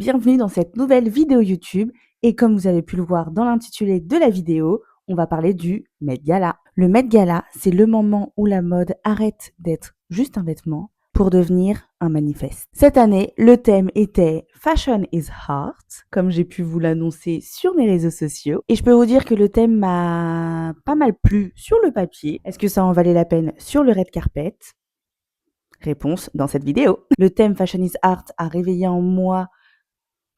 bienvenue dans cette nouvelle vidéo YouTube. Et comme vous avez pu le voir dans l'intitulé de la vidéo, on va parler du Met Gala. Le Met Gala, c'est le moment où la mode arrête d'être juste un vêtement pour devenir un manifeste. Cette année, le thème était Fashion is Heart, comme j'ai pu vous l'annoncer sur mes réseaux sociaux. Et je peux vous dire que le thème m'a pas mal plu sur le papier. Est-ce que ça en valait la peine sur le red carpet? Réponse dans cette vidéo. Le thème Fashion is Art a réveillé en moi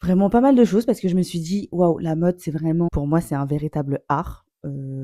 vraiment pas mal de choses parce que je me suis dit: «Waouh, la mode, c'est vraiment pour moi, c'est un véritable art».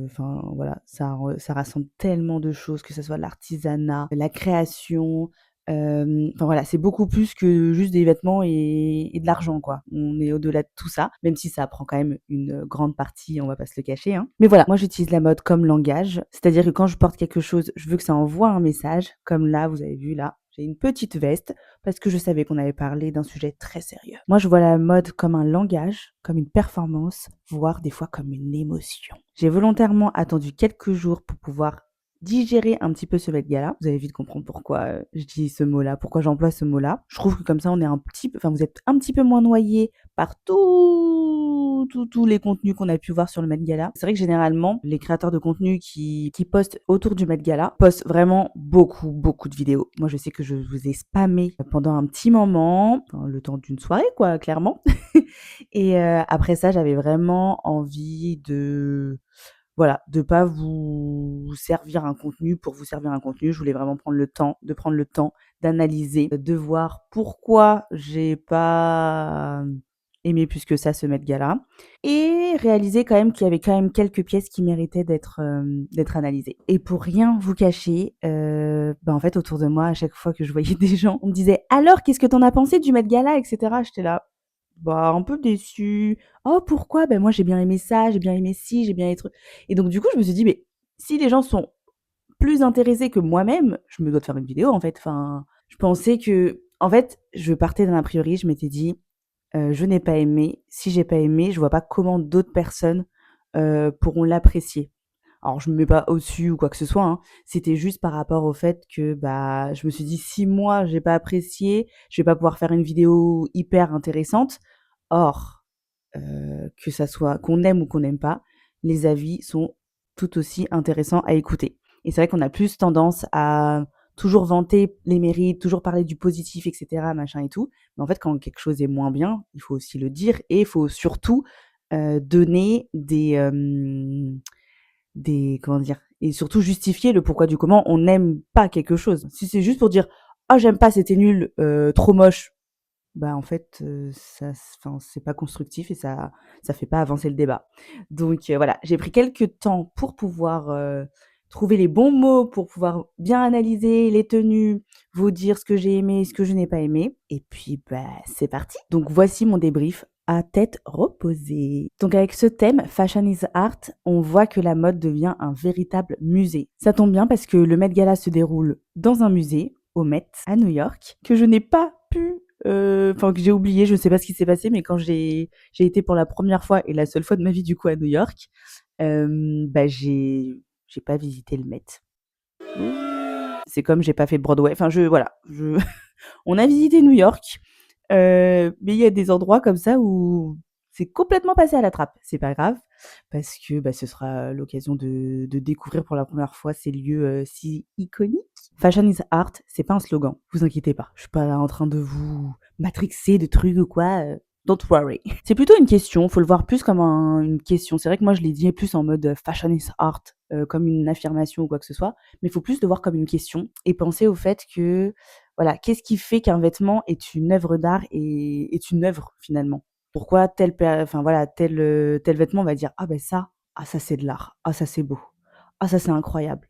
Enfin voilà, ça rassemble tellement de choses, que ça soit l'artisanat, la création, enfin voilà, c'est beaucoup plus que juste des vêtements et de l'argent, quoi. On est au-delà de tout ça, même si ça prend quand même une grande partie, on va pas se le cacher, hein. Mais voilà, moi j'utilise la mode comme langage, c'est-à-dire que quand je porte quelque chose, je veux que ça envoie un message, comme là, vous avez vu là, j'ai une petite veste parce que je savais qu'on allait parler d'un sujet très sérieux. Moi, je vois la mode comme un langage, comme une performance, voire des fois comme une émotion. J'ai volontairement attendu quelques jours pour pouvoir digérer un petit peu ce Met Gala. Vous allez vite comprendre pourquoi je dis ce mot-là, pourquoi j'emploie ce mot-là. Je trouve que comme ça, on est un petit peu, enfin, vous êtes un petit peu moins noyé par tous les contenus qu'on a pu voir sur le Met Gala. C'est vrai que généralement, les créateurs de contenu qui postent autour du Met Gala postent vraiment beaucoup de vidéos. Moi, je sais que je vous ai spammé pendant un petit moment, enfin, le temps d'une soirée, quoi, clairement. Et après ça, j'avais vraiment envie de voilà, de pas vous servir un contenu pour vous servir un contenu. Je voulais vraiment prendre le temps d'analyser, de voir pourquoi j'ai pas aimé plus que ça ce Met Gala et réaliser quand même qu'il y avait quand même quelques pièces qui méritaient d'être analysées. Et pour rien vous cacher, en fait, autour de moi, à chaque fois que je voyais des gens, on me disait: «Alors, qu'est-ce que tu en as pensé du Met Gala?» et cetera. J'étais là: «Bah, un peu déçue». «Oh pourquoi?» «Ben moi j'ai bien aimé ça, j'ai bien aimé ci, j'ai bien aimé truc». Et donc du coup, je me suis dit: «Mais si les gens sont plus intéressés que moi-même, je me dois de faire une vidéo en fait». Enfin, je pensais que en fait, je partais d'un a priori, je m'étais dit: «Je n'ai pas aimé. Si j'ai pas aimé, je vois pas comment d'autres personnes, pourront l'apprécier». Alors je me mets pas au-dessus ou quoi que ce soit, hein. C'était juste par rapport au fait que, bah, je me suis dit: «Si moi j'ai pas apprécié, je vais pas pouvoir faire une vidéo hyper intéressante». Or, que ça soit qu'on aime ou qu'on n'aime pas, les avis sont tout aussi intéressants à écouter. Et c'est vrai qu'on a plus tendance à toujours vanter les mérites, toujours parler du positif et cetera, machin et tout. Mais en fait, quand quelque chose est moins bien, il faut aussi le dire et il faut surtout, donner des comment dire? Et surtout justifier le pourquoi du comment on n'aime pas quelque chose. Si c'est juste pour dire: «Ah j'aime pas, c'était nul, trop moche», bah, en fait, ça enfin, c'est pas constructif et ça fait pas avancer le débat. Donc voilà, j'ai pris quelques temps pour pouvoir, trouver les bons mots, pour pouvoir bien analyser les tenues, vous dire ce que j'ai aimé, ce que je n'ai pas aimé et puis, bah, c'est parti. Donc voici mon débrief à tête reposée. Donc avec ce thème Fashion is Art, on voit que la mode devient un véritable musée. Ça tombe bien parce que le Met Gala se déroule dans un musée, au Met, à New York, que je n'ai pas pu enfin que j'ai oublié, je sais pas ce qui s'est passé, mais quand j'ai été pour la première fois et la seule fois de ma vie du coup à New York, bah, j'ai pas visité le Met. C'est comme j'ai pas fait Broadway, enfin je voilà, je on a visité New York, mais il y a des endroits comme ça où c'est complètement passé à la trappe. C'est pas grave parce que, bah, ce sera l'occasion de découvrir pour la première fois ces lieux, si iconiques. Fashion is art, c'est pas un slogan, vous inquiétez pas. Je suis pas là en train de vous matrixer de trucs ou quoi, don't worry. C'est plutôt une question, faut le voir plus comme une question. C'est vrai que moi je l'ai dit plus en mode, fashion is art, comme une affirmation ou quoi que ce soit, mais il faut plus le voir comme une question et penser au fait que, voilà, qu'est-ce qui fait qu'un vêtement est une œuvre d'art et est une œuvre finalement? Pourquoi enfin voilà, tel vêtement, on va dire: «Ah ben ça, ah ça c'est de l'art. Ah ça c'est beau. Ah ça c'est incroyable».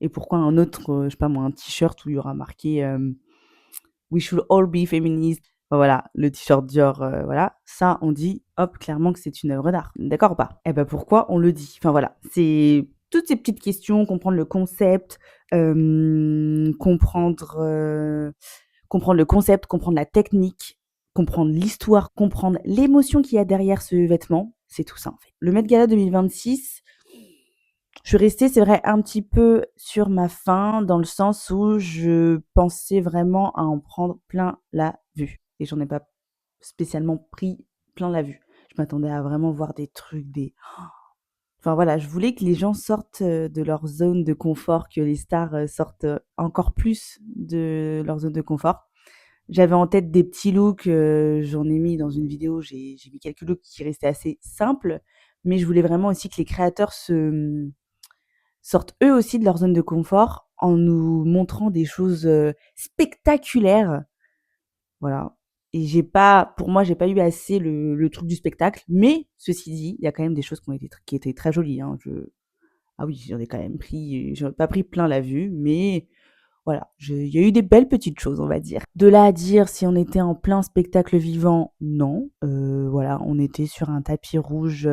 Et pourquoi un autre, je sais pas moi, un t-shirt où il y aura marqué, «We should all be feminist». Enfin voilà, le t-shirt Dior, voilà, ça on dit, hop, clairement que c'est une œuvre d'art. D'accord ou pas? Et bah, pourquoi on le dit? Enfin voilà, c'est toutes ces petites questions, comprendre le concept, comprendre le concept, comprendre la technique, comprendre l'histoire, comprendre l'émotion qu'il y a derrière ce vêtement. C'est tout ça, en fait. Le Met Gala 2026, je suis restée, c'est vrai, un petit peu sur ma faim, dans le sens où je pensais vraiment à en prendre plein la vue. Et j'en ai pas spécialement pris plein la vue. Je m'attendais à vraiment voir des trucs, enfin voilà, je voulais que les gens sortent, de leur zone de confort, que les stars, sortent, encore plus de leur zone de confort. J'avais en tête des petits looks, j'en ai mis dans une vidéo, j'ai mis quelques looks qui restaient assez simples, mais je voulais vraiment aussi que les créateurs sortent eux aussi de leur zone de confort en nous montrant des choses, spectaculaires. Voilà. Et pour moi, j'ai pas eu assez le truc du spectacle, mais ceci dit, il y a quand même des choses qui étaient très jolies, hein. Ah oui, j'en ai pas pris plein la vue, mais voilà, il y a eu des belles petites choses, on va dire. De là à dire si on était en plein spectacle vivant, non. Voilà, on était sur un tapis rouge,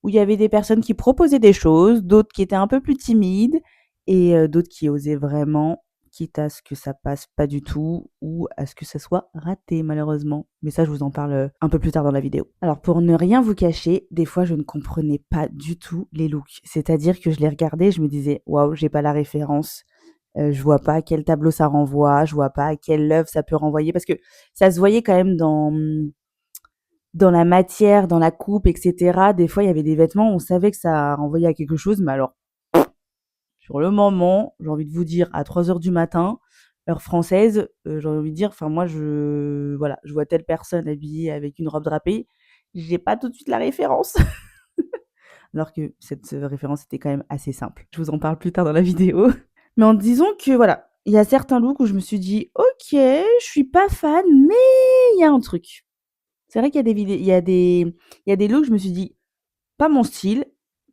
où il y avait des personnes qui proposaient des choses, d'autres qui étaient un peu plus timides et d'autres qui osaient vraiment, quitte à ce que ça passe pas du tout ou à ce que ça soit raté malheureusement. Mais ça, je vous en parle, un peu plus tard dans la vidéo. Alors pour ne rien vous cacher, des fois je ne comprenais pas du tout les looks. C'est-à-dire que je les regardais, je me disais: «Waouh, j'ai pas la référence, je vois pas à quel tableau ça renvoie, je vois pas à quelle œuvre ça peut renvoyer». Parce que ça se voyait quand même dans la matière, dans la coupe, et cetera. Des fois, il y avait des vêtements, on savait que ça renvoyait à quelque chose, mais alors, sur le moment, j'ai envie de vous dire, à 3 heures du matin, heure française, j'ai envie de dire, enfin, moi, voilà, je vois telle personne habillée avec une robe drapée, j'ai pas tout de suite la référence. Alors que cette référence était quand même assez simple. Je vous en parle plus tard dans la vidéo. Mais en disant que, voilà, il y a certains looks où je me suis dit, ok, je suis pas fan, mais il y a un truc. C'est vrai qu'il y a des vidéos, il y a des looks, je me suis dit, pas mon style,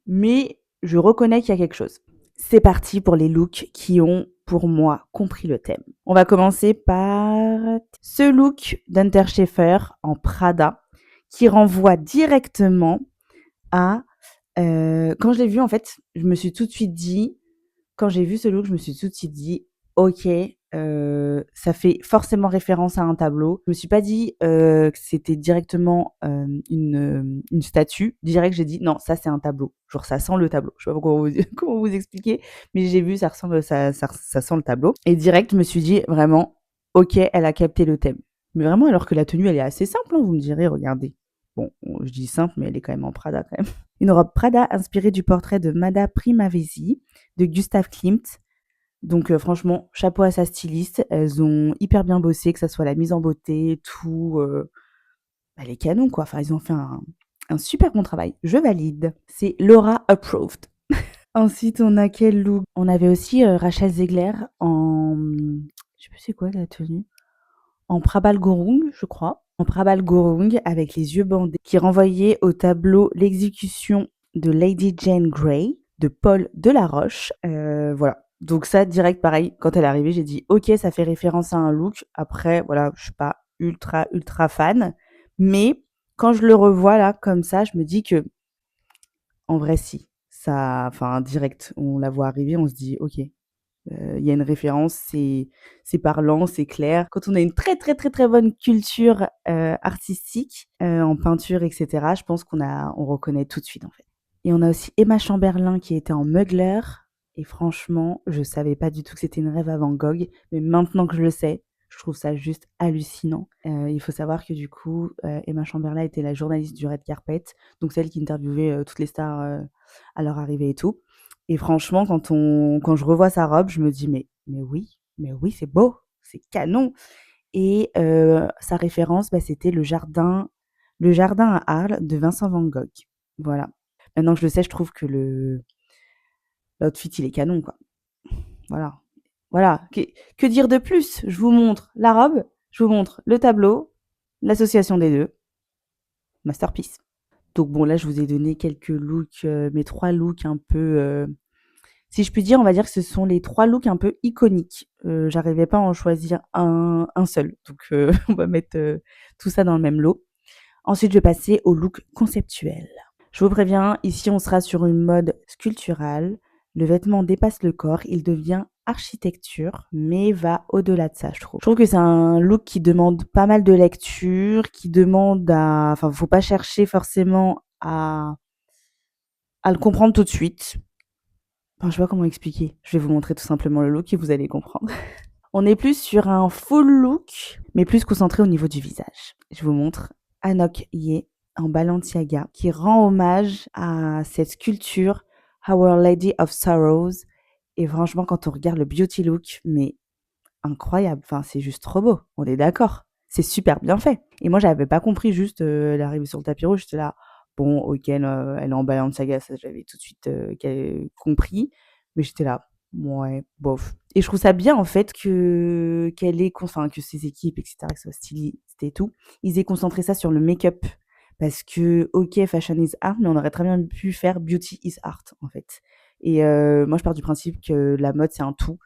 mais je reconnais qu'il y a quelque chose. C'est parti pour les looks qui ont, pour moi, compris le thème. On va commencer par ce look d'Hunter Schaeffer en Prada, qui renvoie directement à... quand je l'ai vu, en fait, je me suis tout de suite dit, quand j'ai vu ce look, je me suis tout de suite dit: «OK, ça fait forcément référence à un tableau». Je me suis pas dit, que c'était directement, une statue. Direct, j'ai dit: «Non, ça, c'est un tableau». Genre ça sent le tableau. Je sais pas comment vous comment vous expliquer, mais j'ai vu, ça sent le tableau et direct, je me suis dit vraiment: «OK, elle a capté le thème». Mais vraiment alors que la tenue, elle est assez simple, hein, vous me direz, regardez. Bon, je dis simple, mais elle est quand même en Prada, quand même. Une robe Prada inspirée du portrait de Mada Primavesi de Gustav Klimt. Donc franchement, chapeau à sa styliste. Elles ont hyper bien bossé, que ça soit la mise en beauté, tout. Les canons, quoi. Enfin, ils ont fait un super bon travail. Je valide. C'est Laura Approved. Ensuite, on a quel look? On avait aussi Rachel Zegler en... Je sais plus c'est quoi la tenue. En Prabal Gurung, je crois. En Prabal Gurung, avec les yeux bandés, qui renvoyait au tableau l'exécution de Lady Jane Grey de Paul Delaroche. Voilà. Donc ça, direct, pareil, quand elle est arrivée, j'ai dit, ok, ça fait référence à un look. Après, voilà, je suis pas ultra, ultra fan. Mais quand je le revois là, comme ça, je me dis que, en vrai, si. Ça, enfin, direct, on la voit arriver, on se dit, ok, il y a une référence, c'est parlant, c'est clair. Quand on a une très, très, très, très bonne culture, artistique, en peinture et cetera, je pense on reconnaît tout de suite, en fait. Et on a aussi Emma Chamberlain qui était en Mugler et franchement, je savais pas du tout que c'était une rêve à Van Gogh, mais maintenant que je le sais, je trouve ça juste hallucinant. Il faut savoir que du coup, Emma Chamberlain était la journaliste du Red Carpet, donc celle qui interviewait, toutes les stars, à leur arrivée et tout. Et franchement, quand je revois sa robe, je me dis: mais oui, c'est beau, c'est canon». Et sa référence, bah, c'était le jardin à Arles de Vincent van Gogh. Voilà. Maintenant que je le sais, je trouve que le l'outfit, il est canon, quoi. Voilà. Voilà. Que dire de plus? Je vous montre la robe, je vous montre le tableau, l'association des 2, masterpiece. Donc bon, là, je vous ai donné quelques looks, mes 3 looks un peu, si je puis dire, on va dire que ce sont les 3 looks un peu iconiques. J'arrivais pas à en choisir un seul. Donc on va mettre, tout ça dans le même lot. Ensuite, je vais passer au look conceptuel. Je vous préviens, ici, on sera sur une mode sculpturale. Le vêtement dépasse le corps, il devient architecture, mais va au-delà de ça, je trouve. Je trouve que c'est un look qui demande pas mal de lecture, qui demande à... Enfin, faut pas chercher forcément à le comprendre tout de suite. Enfin, je sais pas comment expliquer. Je vais vous montrer tout simplement le look et vous allez comprendre. On est plus sur un full look, mais plus concentré au niveau du visage. Je vous montre Anok Ye en Balenciaga qui rend hommage à cette sculpture Our Lady of Sorrows. Et franchement, quand on regarde le beauty look, mais incroyable. Enfin, c'est juste trop beau. On est d'accord. C'est super bien fait. Et moi, j'avais pas compris juste l'arrivée sur le tapis rouge. J'étais là, bon, ok, elle est en Balenciaga, ça j'avais tout de suite compris. Mais j'étais là, ouais, bof. Et je trouve ça bien en fait que qu'elle ait, enfin, que ses équipes, etc., que ce soit styliste et tout, ils aient concentré ça sur le make-up. Parce que, ok, fashion is art, mais on aurait très bien pu faire beauty is art en fait. Et moi, je pars du principe que la mode, c'est un tout.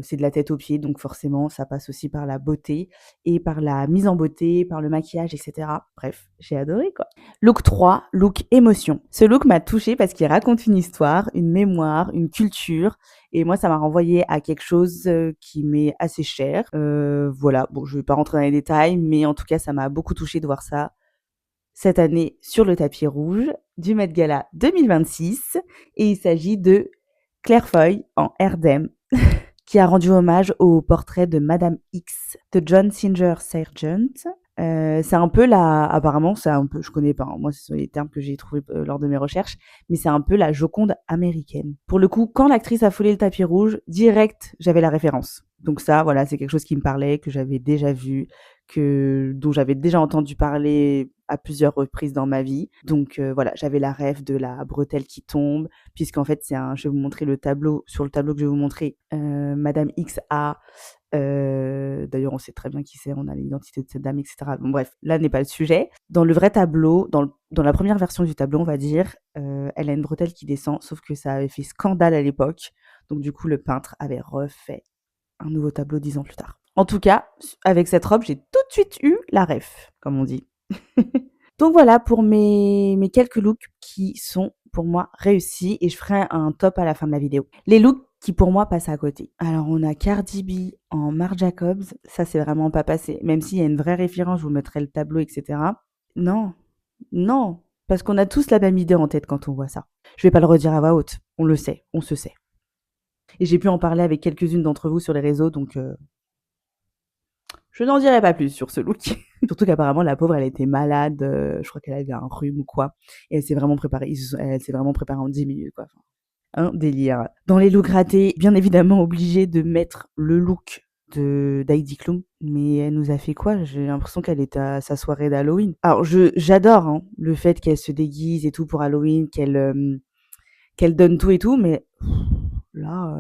C'est de la tête aux pieds, donc forcément, ça passe aussi par la beauté et par la mise en beauté, par le maquillage, et cetera. Bref, j'ai adoré, quoi. Look 3, look émotion. Ce look m'a touchée parce qu'il raconte une histoire, une mémoire, une culture et moi, ça m'a renvoyé à quelque chose, qui m'est assez cher. Voilà, bon, je vais pas rentrer dans les détails, mais en tout cas, ça m'a beaucoup touchée de voir ça cette année sur le tapis rouge du Met Gala 2026 et il s'agit de Claire Foy en Erdem qui a rendu hommage au portrait de Madame X de John Singer Sargent. C'est un peu la, apparemment, c'est un peu, je connais pas, hein, moi ce sont les termes que j'ai trouvés lors de mes recherches, mais c'est un peu la Joconde américaine. Pour le coup, quand l'actrice a foulé le tapis rouge, direct, j'avais la référence. Donc ça, voilà, c'est quelque chose qui me parlait, que j'avais déjà vu, dont j'avais déjà entendu parler à plusieurs reprises dans ma vie. Donc voilà, j'avais la rêve de la bretelle qui tombe, puisqu'en fait, je vais vous montrer le tableau, sur le tableau que je vais vous montrer, Madame X a d'ailleurs, on sait très bien qui c'est, on a l'identité de cette dame, etc. Bon, bref, là n'est pas le sujet. Dans le vrai tableau, dans la première version du tableau, on va dire, elle a une bretelle qui descend, sauf que ça avait fait scandale à l'époque. Donc, du coup, le peintre avait refait un nouveau tableau 10 ans plus tard. En tout cas, avec cette robe, j'ai tout de suite eu la ref, comme on dit. Donc voilà pour mes quelques looks qui sont pour moi réussis et je ferai un top à la fin de la vidéo. Les looks qui pour moi passent à côté. Alors on a Cardi B en Marc Jacobs, ça c'est vraiment pas passé. Même s'il y a une vraie référence, je vous mettrai le tableau, etc. Non, non, parce qu'on a tous la même idée en tête quand on voit ça. Je vais pas le redire à voix haute, on le sait, on se sait. Et j'ai pu en parler avec quelques-unes d'entre vous sur les réseaux, donc je n'en dirai pas plus sur ce look. Surtout qu'apparemment, la pauvre, elle était malade. Je crois qu'elle avait un rhume ou quoi. Et elle s'est vraiment préparée. Elle s'est vraiment préparée en 10 minutes, quoi. Enfin, un délire. Dans les looks ratés, bien évidemment, obligée de mettre le look d'Heidi Klum. Mais elle nous a fait quoi? J'ai l'impression qu'elle était à sa soirée d'Halloween. Alors, j'adore hein, le fait qu'elle se déguise et tout pour Halloween, qu'elle donne tout et tout. Mais là,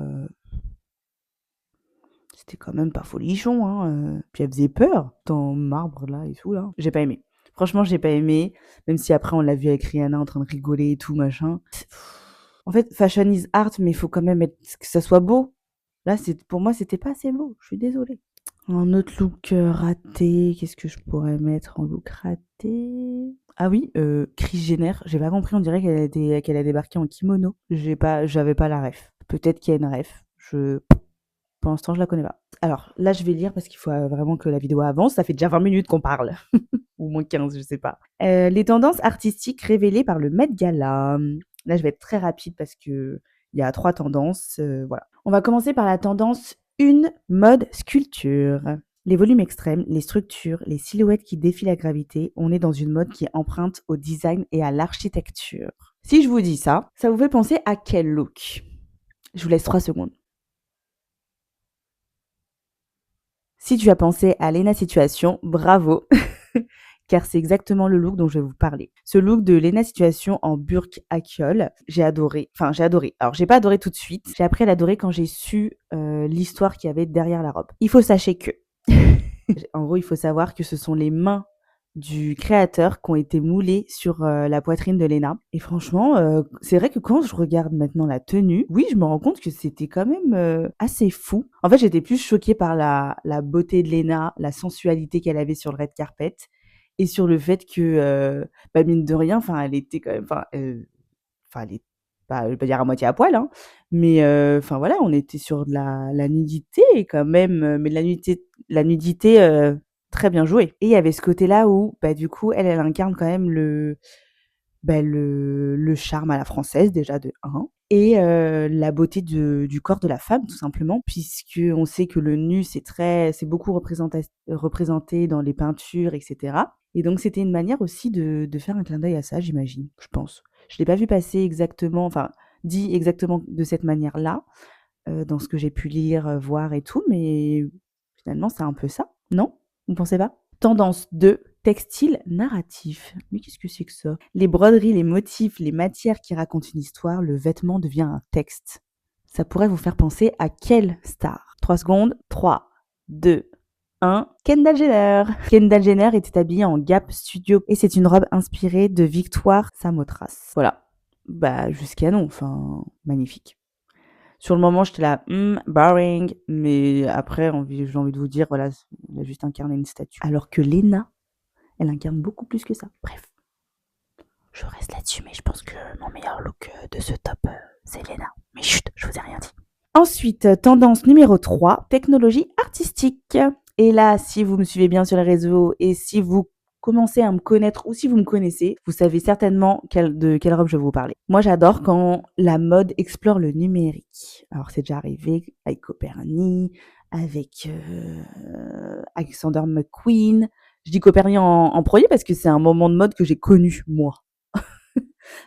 c'était quand même pas folichon, hein. Puis elle faisait peur dans Marbre, là, et tout, là. J'ai pas aimé. Franchement, j'ai pas aimé. Même si après, on l'a vu avec Rihanna en train de rigoler et tout, machin. En fait, fashion is art, mais il faut quand même que ça soit beau. Là, pour moi, c'était pas assez beau. Je suis désolée. Un autre look raté. Qu'est-ce que je pourrais mettre en look raté? Ah oui, Kris Jenner. J'ai pas compris. On dirait qu'elle a débarqué en kimono. J'avais pas la ref. Peut-être qu'il y a une ref. Pour l'instant, je la connais pas. Alors là, je vais lire parce qu'il faut vraiment que la vidéo avance. Ça fait déjà 20 minutes qu'on parle. Ou moins 15, je sais pas. Les tendances artistiques révélées par le Met Gala. Là, je vais être très rapide parce que il y a 3 tendances. Voilà. On va commencer par la tendance 1, mode sculpture. Les volumes extrêmes, les structures, les silhouettes qui défient la gravité, on est dans une mode qui est empreinte au design et à l'architecture. Si je vous dis ça, ça vous fait penser à quel look? Je vous laisse 3 secondes. Si tu as pensé à Lena Situation, bravo, car c'est exactement le look dont je vais vous parler. Ce look de Lena Situation en burk Akiol, j'ai adoré. Enfin, j'ai adoré. Alors, j'ai pas adoré tout de suite. J'ai appris à l'adorer quand j'ai su l'histoire qu'il y avait derrière la robe. Il faut sachez que, en gros, il faut savoir que ce sont les mains du créateur qui ont été moulées sur la poitrine de Lena. Et franchement, c'est vrai que quand je regarde maintenant la tenue, oui, je me rends compte que c'était quand même assez fou. En fait, j'étais plus choquée par la beauté de Lena, la sensualité qu'elle avait sur le red carpet et sur le fait que, bah, mine de rien, enfin, elle était quand même, elle est pas, je vais pas dire à moitié à poil, hein, mais enfin voilà, on était sur de la nudité quand même, mais de la nudité très bien jouée. Et il y avait ce côté-là où, bah, du coup, elle incarne quand même le charme à la française déjà de 1 et la beauté du corps de la femme tout simplement, puisqu'on sait que le nu c'est beaucoup représenté dans les peintures et cetera, et donc c'était une manière aussi de faire un clin d'œil à ça, j'imagine, je pense. Je l'ai pas vu passer exactement, enfin dit exactement de cette manière-là, dans ce que j'ai pu lire, voir et tout, mais finalement c'est un peu ça, non? Vous pensez pas? Tendance 2, textile narratif. Mais qu'est-ce que c'est que ça? Les broderies, les motifs, les matières qui racontent une histoire, le vêtement devient un texte. Ça pourrait vous faire penser à quelle star? 3 secondes. 3, 2, 1. Kendall Jenner. Kendall Jenner était habillée en Gap Studio et c'est une robe inspirée de Victoire Samothrace. Voilà. Bah, jusqu'à non, enfin, magnifique. Sur le moment, j'étais là, boring, mais après, j'ai envie de vous dire, voilà, elle a juste incarné une statue. Alors que Lena, elle incarne beaucoup plus que ça. Bref, je reste là-dessus, mais je pense que mon meilleur look de ce top, c'est Lena. Mais chut, je vous ai rien dit. Ensuite, tendance numéro 3, technologie artistique. Et là, si vous me suivez bien sur les réseaux et si vous commencez à me connaître ou si vous me connaissez, vous savez certainement de quelle robe je vais vous parler. Moi, j'adore quand la mode explore le numérique. Alors, c'est déjà arrivé avec Copernic, avec Alexander McQueen. Je dis Copernic en premier parce que c'est un moment de mode que j'ai connu, moi.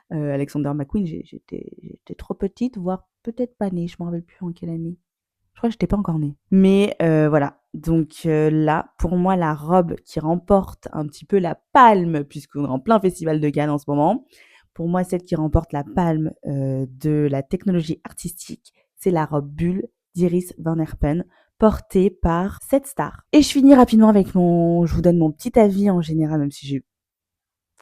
Alexander McQueen, j'étais trop petite, voire peut-être pas née, je me rappelle plus en quelle année. Je crois que j'étais pas encore née. Mais voilà, donc là, pour moi, la robe qui remporte un petit peu la palme, puisqu'on est en plein festival de Cannes en ce moment, pour moi, celle qui remporte la palme de la technologie artistique, c'est la robe Bulle d'Iris Van Herpen, portée par cette star. Et je finis rapidement avec je vous donne mon petit avis en général, même si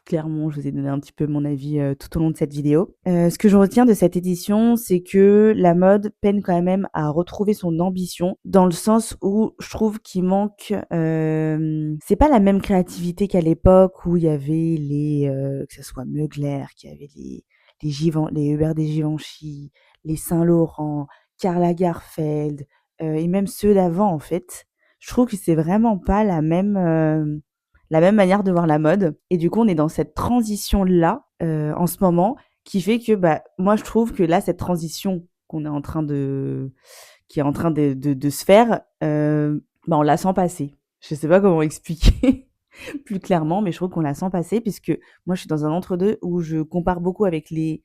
clairement, je vous ai donné un petit peu mon avis tout au long de cette vidéo. Ce que je retiens de cette édition, c'est que la mode peine quand même à retrouver son ambition, dans le sens où je trouve qu'il manque... c'est pas la même créativité qu'à l'époque où il y avait que ce soit Mugler, qu'il y avait les Hubert de Givenchy, les Saint-Laurent, Karl Lagerfeld, et même ceux d'avant en fait. Je trouve que c'est vraiment pas la même manière de voir la mode. Et du coup, on est dans cette transition-là en ce moment qui fait que moi, je trouve que là, cette transition qui est en train de se faire, on la sent passer. Je sais pas comment expliquer plus clairement, mais je trouve qu'on la sent passer puisque moi, je suis dans un entre-deux où je compare beaucoup avec les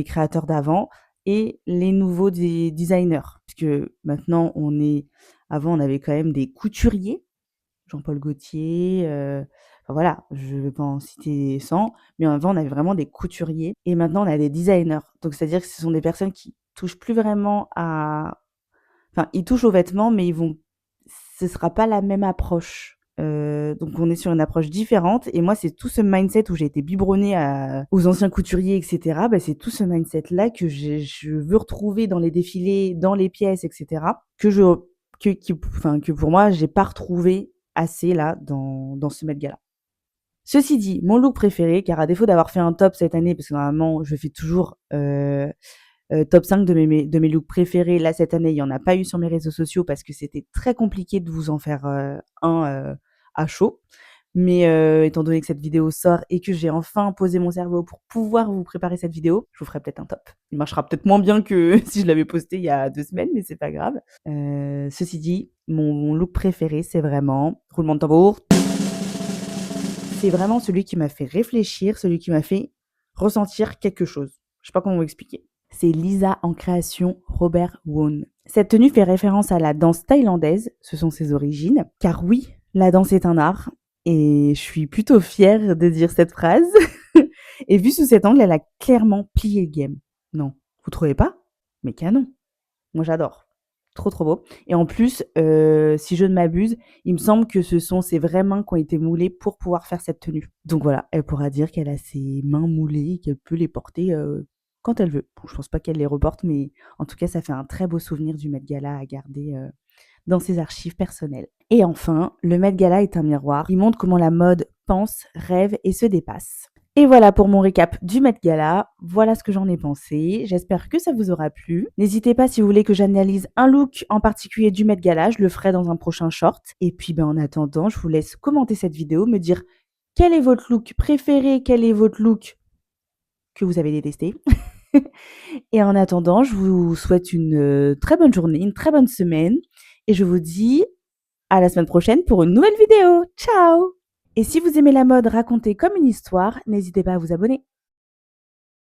créateurs d'avant et les nouveaux designers. Puisque maintenant, avant, on avait quand même des couturiers, Jean-Paul Gaultier, enfin voilà, je ne vais pas en citer 100, mais avant on avait vraiment des couturiers et maintenant on a des designers. Donc c'est-à-dire que ce sont des personnes qui touchent plus vraiment enfin ils touchent aux vêtements, mais ce sera pas la même approche. Donc on est sur une approche différente et moi c'est tout ce mindset où j'ai été biberonnée aux anciens couturiers, etc. C'est tout ce mindset-là que je veux retrouver dans les défilés, dans les pièces, etc. Que pour moi j'ai pas retrouvé assez là dans ce Met Gala. Ceci dit, mon look préféré, car à défaut d'avoir fait un top cette année, parce que normalement je fais toujours top 5 de mes looks préférés, là cette année il n'y en a pas eu sur mes réseaux sociaux parce que c'était très compliqué de vous en faire un à chaud. Mais étant donné que cette vidéo sort et que j'ai enfin posé mon cerveau pour pouvoir vous préparer cette vidéo, je vous ferai peut-être un top. Il marchera peut-être moins bien que si je l'avais posté il y a 2 semaines, mais c'est pas grave. Ceci dit, mon look préféré, c'est vraiment, roulement de tambour, c'est vraiment celui qui m'a fait réfléchir, celui qui m'a fait ressentir quelque chose. Je sais pas comment vous expliquer. C'est Lisa en création Robert Wone. Cette tenue fait référence à la danse thaïlandaise, ce sont ses origines, car oui, la danse est un art, et je suis plutôt fière de dire cette phrase. Et vu sous cet angle, elle a clairement plié le game. Non, vous trouvez pas? Mais canon. Moi j'adore. Trop trop beau. Et en plus, si je ne m'abuse, il me semble que c'est vraies mains qui ont été moulées pour pouvoir faire cette tenue. Donc voilà, elle pourra dire qu'elle a ses mains moulées et qu'elle peut les porter quand elle veut. Bon, je pense pas qu'elle les reporte, mais en tout cas, ça fait un très beau souvenir du Met Gala à garder dans ses archives personnelles. Et enfin, le Met Gala est un miroir. Il montre comment la mode pense, rêve et se dépasse. Et voilà pour mon récap du Met Gala. Voilà ce que j'en ai pensé. J'espère que ça vous aura plu. N'hésitez pas si vous voulez que j'analyse un look en particulier du Met Gala. Je le ferai dans un prochain short. Et puis en attendant, je vous laisse commenter cette vidéo, me dire quel est votre look préféré, quel est votre look que vous avez détesté. Et en attendant, je vous souhaite une, très bonne journée, une très bonne semaine et je vous dis à la semaine prochaine pour une nouvelle vidéo. Ciao! Et si vous aimez la mode racontée comme une histoire, n'hésitez pas à vous abonner.